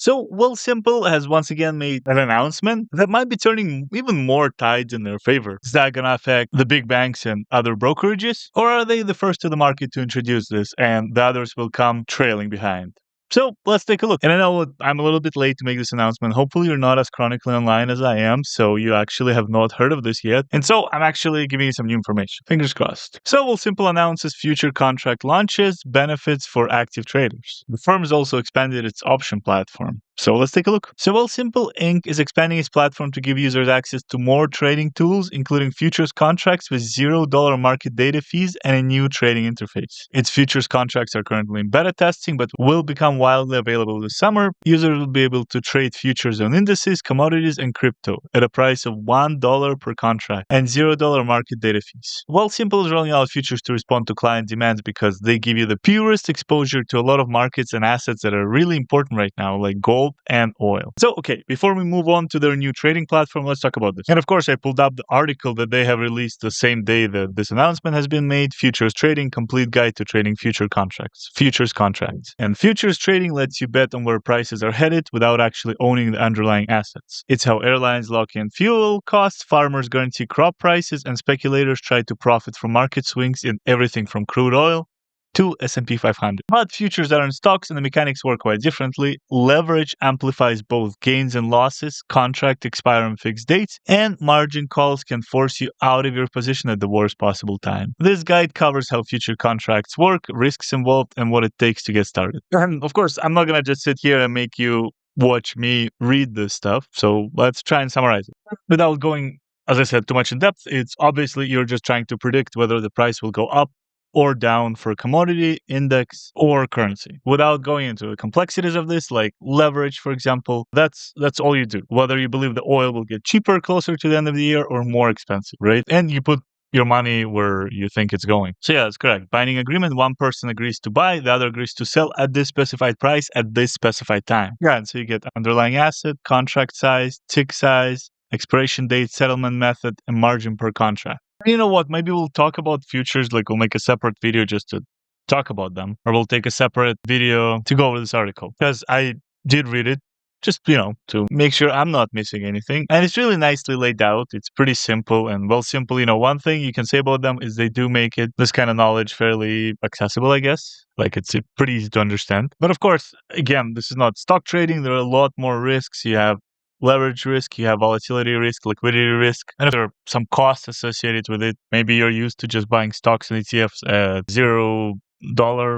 So, Wealthsimple has once again made an announcement that might be turning even more tides in their favor. Is that going to affect the big banks and other brokerages? Or are they the first to the market to introduce this and the others will come trailing behind? So let's take a look. And I know I'm a little bit late to make this announcement. Hopefully, you're not as chronically online as I am, so you actually have not heard of this yet. And so I'm actually giving you some new information. Fingers crossed. So Wealthsimple announces future contract launches, benefits for active traders. The firm has also expanded its option platform. So let's take a look. So Wealthsimple Inc. is expanding its platform to give users access to more trading tools, including futures contracts with $0 market data fees and a new trading interface. Its futures contracts are currently in beta testing, but will become widely available this summer. Users will be able to trade futures on indices, commodities, and crypto at a price of $1 per contract and $0 market data fees. Wealthsimple is rolling out futures to respond to client demands because they give you the purest exposure to a lot of markets and assets that are really important right now, like gold and oil. So, okay, before we move on to their new trading platform, let's talk about this. And of course, I pulled up the article that they have released the same day that this announcement has been made. Futures Trading, Complete Guide to Trading Futures Contracts. And futures trading lets you bet on where prices are headed without actually owning the underlying assets. It's how airlines lock in fuel costs, farmers guarantee crop prices, and speculators try to profit from market swings in everything from crude oil to S&P 500. But futures are in stocks and the mechanics work quite differently. Leverage amplifies both gains and losses, contract expire on fixed dates, and margin calls can force you out of your position at the worst possible time. This guide covers how future contracts work, risks involved, and what it takes to get started. And of course, I'm not going to just sit here and make you watch me read this stuff, so let's try and summarize it. Without going, as I said, too much in depth, it's obviously you're just trying to predict whether the price will go up or down for a commodity, index, or currency. Without going into the complexities of this, like leverage, for example, that's all you do. Whether you believe the oil will get cheaper closer to the end of the year or more expensive, right? And you put your money where you think it's going. So yeah, that's correct. Binding agreement, one person agrees to buy, the other agrees to sell at this specified price at this specified time. Yeah, and so you get underlying asset, contract size, tick size, expiration date, settlement method, and margin per contract. You know what? Maybe we'll talk about futures, like we'll make a separate video just to talk about them, or we'll take a separate video to go over this article because I did read it just, to make sure I'm not missing anything. And it's really nicely laid out. It's pretty simple and Wealthsimple. One thing you can say about them is they do make this kind of knowledge fairly accessible, I guess. Like it's pretty easy to understand. But of course, again, this is not stock trading. There are a lot more risks. You have leverage risk, you have volatility risk, liquidity risk, and if there are some costs associated with it, maybe you're used to just buying stocks and ETFs at $0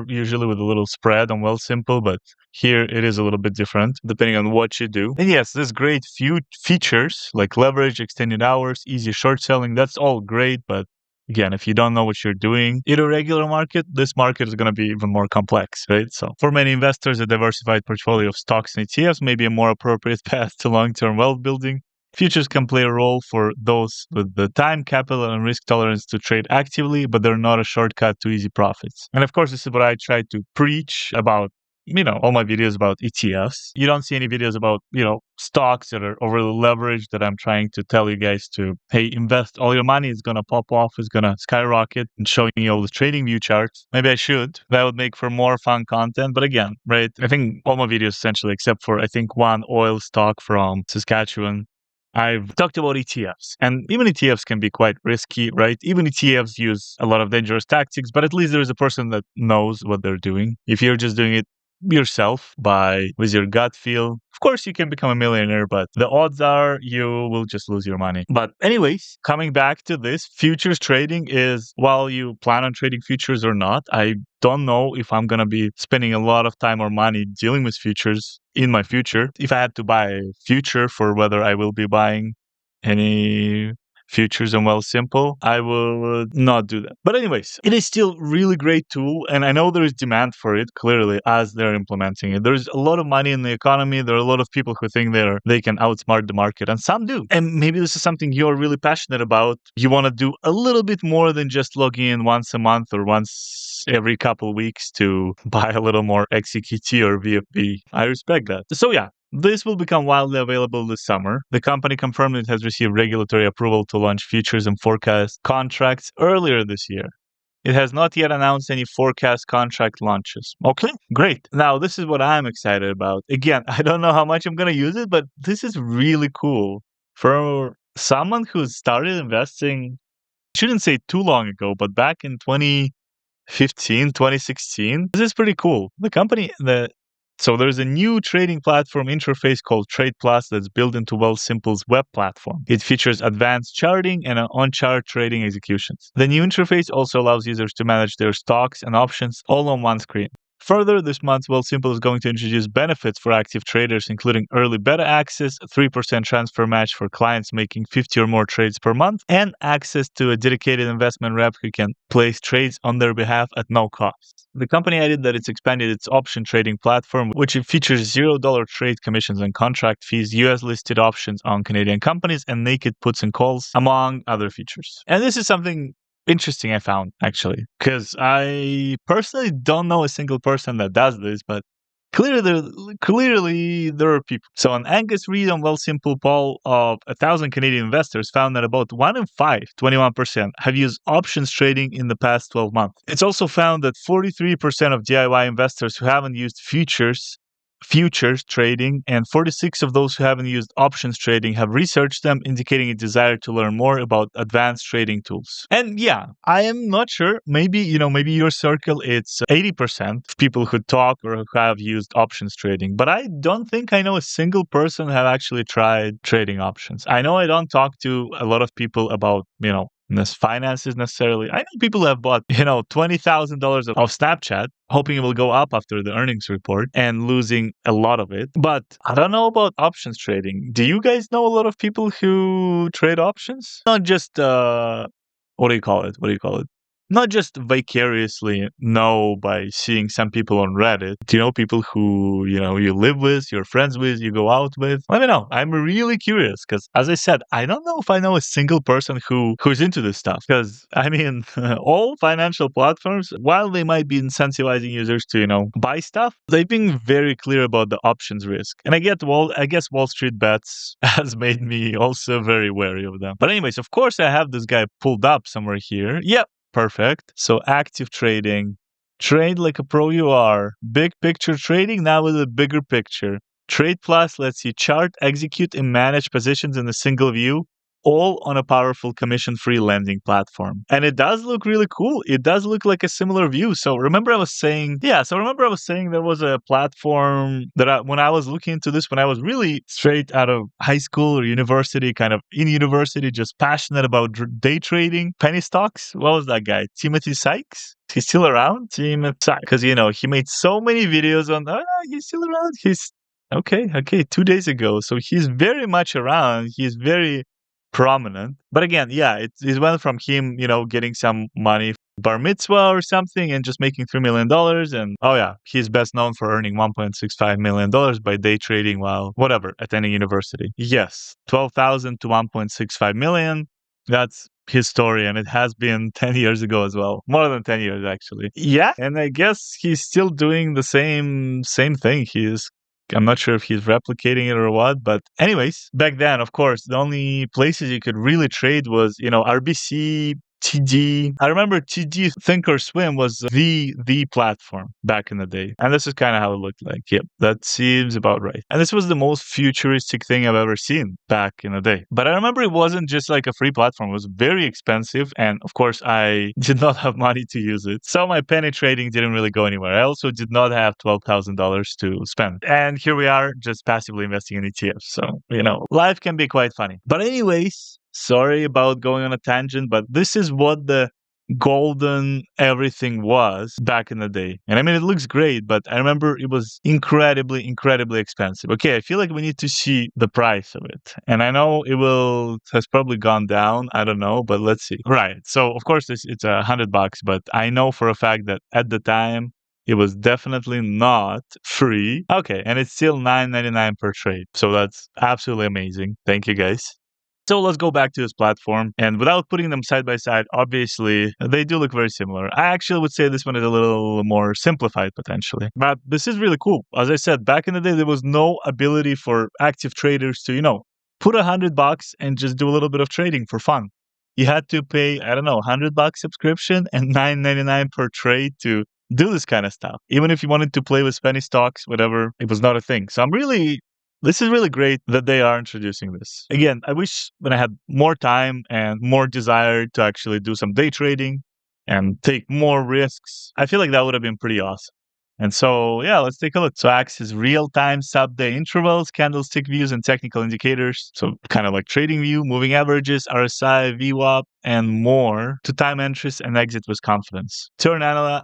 usually with a little spread on Wealthsimple, but here it is a little bit different depending on what you do. And yes, there's great few features like leverage, extended hours, easy short selling. That's all great, but again, if you don't know what you're doing in a regular market, this market is going to be even more complex, right? So for many investors, a diversified portfolio of stocks and ETFs may be a more appropriate path to long-term wealth building. Futures can play a role for those with the time, capital, and risk tolerance to trade actively, but they're not a shortcut to easy profits. And of course, this is what I try to preach about all my videos about ETFs. You don't see any videos about, stocks that are overly leveraged that I'm trying to tell you guys to, hey, invest all your money. It's going to pop off. It's going to skyrocket and showing you all the trading view charts. Maybe I should. That would make for more fun content. But again, right, I think all my videos essentially, except for I think one oil stock from Saskatchewan, I've talked about ETFs, and even ETFs can be quite risky, right? Even ETFs use a lot of dangerous tactics, but at least there is a person that knows what they're doing. If you're just doing it yourself with your gut feel, of course you can become a millionaire, but the odds are you will just lose your money. But anyways, coming back to this, futures trading is, while you plan on trading futures or not, I don't know if I'm going to be spending a lot of time or money dealing with futures in my future. If I had to buy a future for whether I will be buying any futures on Wealthsimple, I will not do that. But anyways, it is still really great tool, and I know there is demand for it clearly as they're implementing it. There's a lot of money in the economy. There are a lot of people who think they can outsmart the market, and some do. And maybe this is something you're really passionate about. You want to do a little bit more than just logging in once a month or once every couple of weeks to buy a little more XEQT or VFB. I respect that. So yeah, this will become widely available this summer. The company confirmed it has received regulatory approval to launch futures and forecast contracts earlier this year. It has not yet announced any forecast contract launches. Okay, great. Now, this is what I'm excited about. Again, I don't know how much I'm going to use it, but this is really cool. For someone who started investing, I shouldn't say too long ago, but back in 2015, 2016, this is pretty cool. So there's a new trading platform interface called Trade Plus that's built into Wealthsimple's web platform. It features advanced charting and on-chart trading executions. The new interface also allows users to manage their stocks and options all on one screen. Further, this month, Wealthsimple is going to introduce benefits for active traders, including early beta access, a 3% transfer match for clients making 50 or more trades per month, and access to a dedicated investment rep who can place trades on their behalf at no cost. The company added that it's expanded its option trading platform, which features $0 trade commissions and contract fees, US listed options on Canadian companies, and naked puts and calls, among other features. And this is something interesting I found, actually, because I personally don't know a single person that does this, but clearly there are people. So an Angus Reid on Wealthsimple poll of 1,000 Canadian investors found that about 1 in 5, 21%, have used options trading in the past 12 months. It's also found that 43% of DIY investors who haven't used futures trading, and 46 of those who haven't used options trading have researched them, indicating a desire to learn more about advanced trading tools. And yeah, I am not sure. Maybe your circle, it's 80% of people who talk or who have used options trading. But I don't think I know a single person who have actually tried trading options. I know I don't talk to a lot of people about, this finances necessarily. I know people who have bought, $20,000 of Snapchat, hoping it will go up after the earnings report and losing a lot of it. But I don't know about options trading. Do you guys know a lot of people who trade options? Not just, what do you call it? Not just vicariously know by seeing some people on Reddit. Do you know people who, you live with, you're friends with, you go out with? Let me know. I'm really curious because, as I said, I don't know if I know a single person who's into this stuff. Because, all financial platforms, while they might be incentivizing users to, buy stuff, they've been very clear about the options risk. And I guess Wall Street Bets has made me also very wary of them. But anyways, of course, I have this guy pulled up somewhere here. Yep. Perfect. So active trading, trade like a pro you are. Big picture trading now with a bigger picture. Trade Plus lets you chart, execute, and manage positions in a single view, all on a powerful commission-free lending platform. And it does look really cool. It does look like a similar view. So remember I was saying there was a platform that when I was looking into this, when I was really straight out of high school or university, kind of in university, just passionate about day trading, penny stocks. What was that guy? Timothy Sykes? He's still around? Timothy Sykes. Because, he made so many videos on, he's still around. He's, okay, 2 days ago. So he's very much around. He's very prominent. But again, yeah, it went from him, getting some money, bar mitzvah or something, and just making $3 million. And oh yeah, he's best known for earning $1.65 million by day trading while attending university. Yes, 12,000 to 1.65 million. That's his story, and it has been 10 years ago as well. More than 10 years, actually. Yeah, and I guess he's still doing the same thing. I'm not sure if he's replicating it or what, but anyways, back then, of course, the only places you could really trade was, RBC, TD. I remember TD Thinkorswim was the platform back in the day. And this is kind of how it looked like. Yep, that seems about right. And this was the most futuristic thing I've ever seen back in the day. But I remember it wasn't just like a free platform. It was very expensive. And of course, I did not have money to use it. So my penny trading didn't really go anywhere. I also did not have $12,000 to spend. And here we are just passively investing in ETFs. So, life can be quite funny. But anyways, sorry about going on a tangent, but this is what the golden everything was back in the day. And it looks great, but I remember it was incredibly, incredibly expensive. Okay, I feel like we need to see the price of it. And I know has probably gone down. I don't know, but let's see. Right. So of course it's $100, but I know for a fact that at the time it was definitely not free. Okay, and it's still $9.99 per trade. So that's absolutely amazing. Thank you guys. So let's go back to this platform. And without putting them side by side, obviously, they do look very similar. I actually would say this one is a little more simplified potentially. But this is really cool. As I said, back in the day, there was no ability for active traders to, put $100 and just do a little bit of trading for fun. you had to pay, I don't know, $100 subscription and $9.99 per trade to do this kind of stuff. Even if you wanted to play with penny stocks, whatever, it was not a thing. So this is really great that they are introducing this. Again, I wish when I had more time and more desire to actually do some day trading and take more risks, I feel like that would have been pretty awesome. And so, yeah, let's take a look. So access real-time sub-day intervals, candlestick views, and technical indicators. So kind of like trading view, moving averages, RSI, VWAP, and more to time entries and exit with confidence. Turn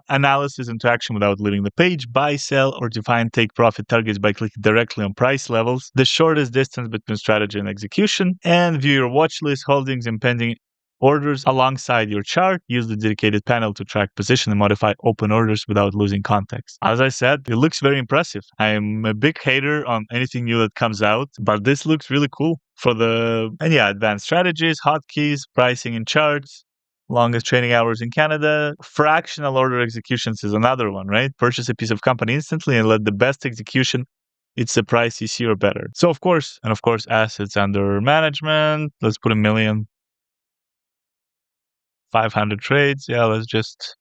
analysis into action without leaving the page. Buy, sell, or define take profit targets by clicking directly on price levels. The shortest distance between strategy and execution. And view your watch list, holdings, and pending orders alongside your chart. Use the dedicated panel to track position and modify open orders without losing context. As I said, it looks very impressive. I'm a big hater on anything new that comes out, but this looks really cool for advanced strategies, hotkeys, pricing and charts. Longest trading hours in Canada. Fractional order executions is another one, right? Purchase a piece of company instantly and let the best execution, it's the price you see or better. So of course, assets under management. Let's put 1 million. 500 trades. Yeah, let's just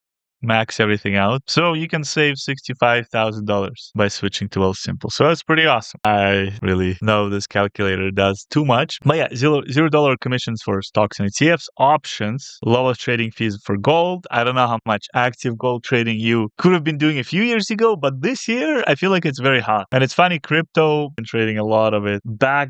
max everything out. So you can save $65,000 by switching to Wealthsimple. So that's pretty awesome. I really know this calculator does too much. But yeah, $0 commissions for stocks and ETFs, options, lowest trading fees for gold. I don't know how much active gold trading you could have been doing a few years ago, but this year I feel like it's very hot. And it's funny, crypto, been trading a lot of it back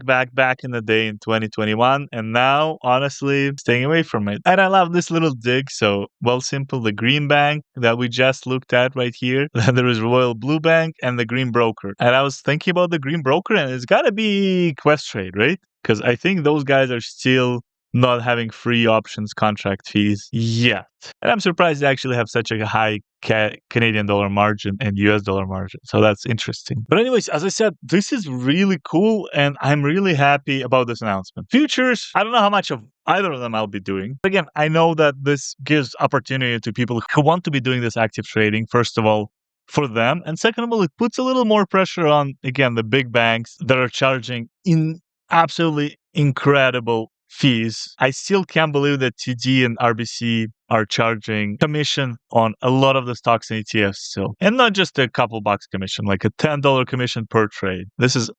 in the day in 2021. And now, honestly, staying away from it. And I love this little dig. So Wealthsimple, the green bank that we just looked at right here. Then there is Royal Blue Bank and the Green Broker. And I was thinking about the Green Broker, and it's got to be Questrade, right? Because I think those guys are still not having free options contract fees yet. And I'm surprised they actually have such a high Canadian dollar margin and US dollar margin. So that's interesting. But anyways, as I said, this is really cool and I'm really happy about this announcement. Futures, I don't know how much of either of them I'll be doing. Again, I know that this gives opportunity to people who want to be doing this active trading, first of all, for them. And second of all, it puts a little more pressure on, again, the big banks that are charging in absolutely incredible fees. I still can't believe that TD and RBC are charging commission on a lot of the stocks and ETFs still. And not just a couple bucks commission, like a $10 commission per trade.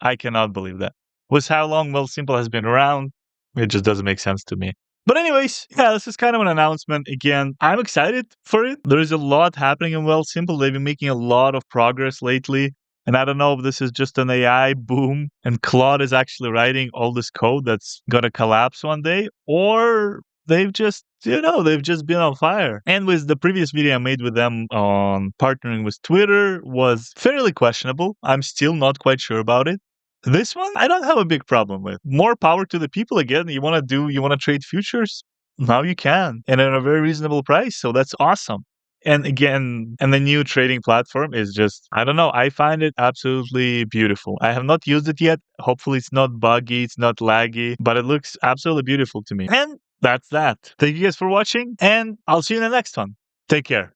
I cannot believe that. With how long Wealthsimple has been around, it just doesn't make sense to me. But anyways, yeah, this is kind of an announcement. Again, I'm excited for it. There is a lot happening in Wealthsimple. They've been making a lot of progress lately. And I don't know if this is just an AI boom and Claude is actually writing all this code that's going to collapse one day, or they've just been on fire. And with the previous video I made with them on partnering with Twitter was fairly questionable. I'm still not quite sure about it. This one, I don't have a big problem with. More power to the people. Again, you want to trade futures? Now you can, and at a very reasonable price. So that's awesome. And again, the new trading platform is just, I don't know, I find it absolutely beautiful. I have not used it yet. Hopefully it's not buggy, it's not laggy, but it looks absolutely beautiful to me. And that's that. Thank you guys for watching, and I'll see you in the next one. Take care.